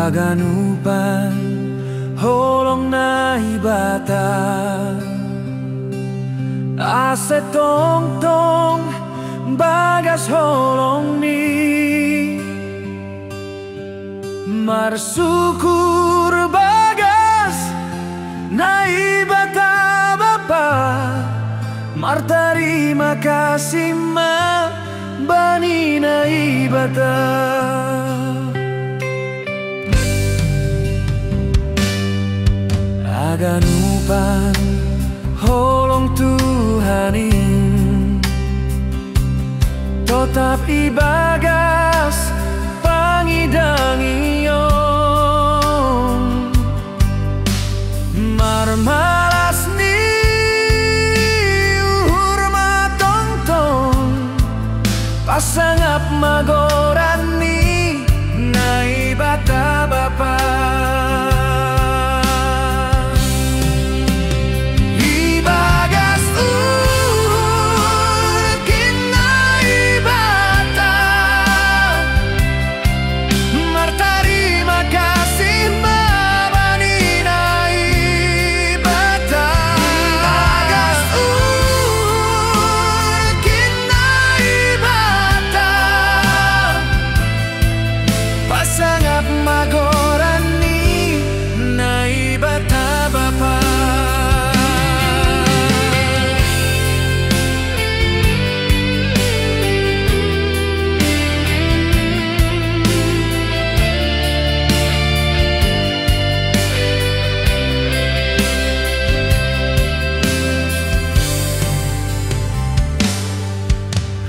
Haganupan holong na ibata ase tong-tong bagas holong ni marsyukur bagas na ibata bapa martarima kasih ma bani na ibata. Haganupan holong Tuhanin tetap ibagas pangidangion marmalas ni uhur matong-tong pasangap magoran ni na ibata bapa.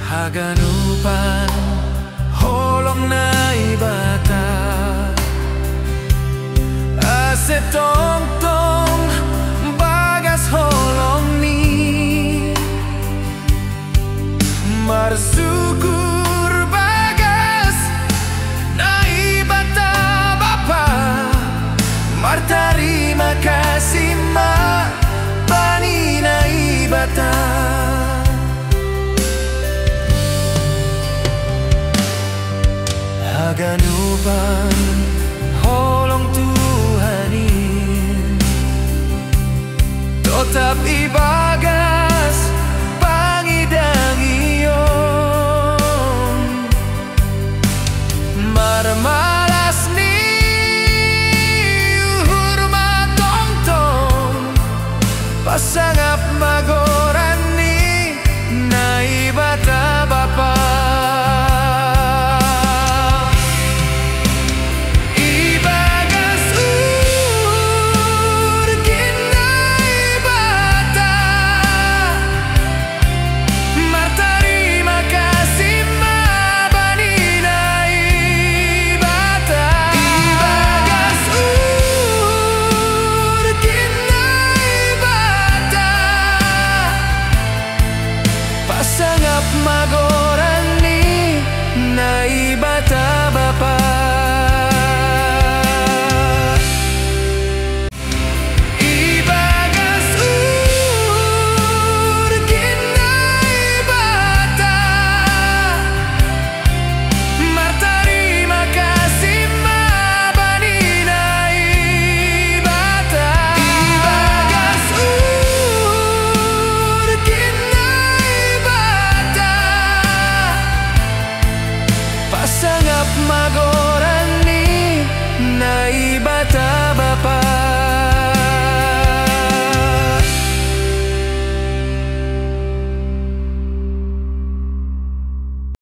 Haganupan holong na ibata ase tong-tong bagas holong ni marsyukur bagas na ibata bapa martarima kasih ma bani na ibata. Haganupan holong Tuhanin tetap ibagas pangidangion marma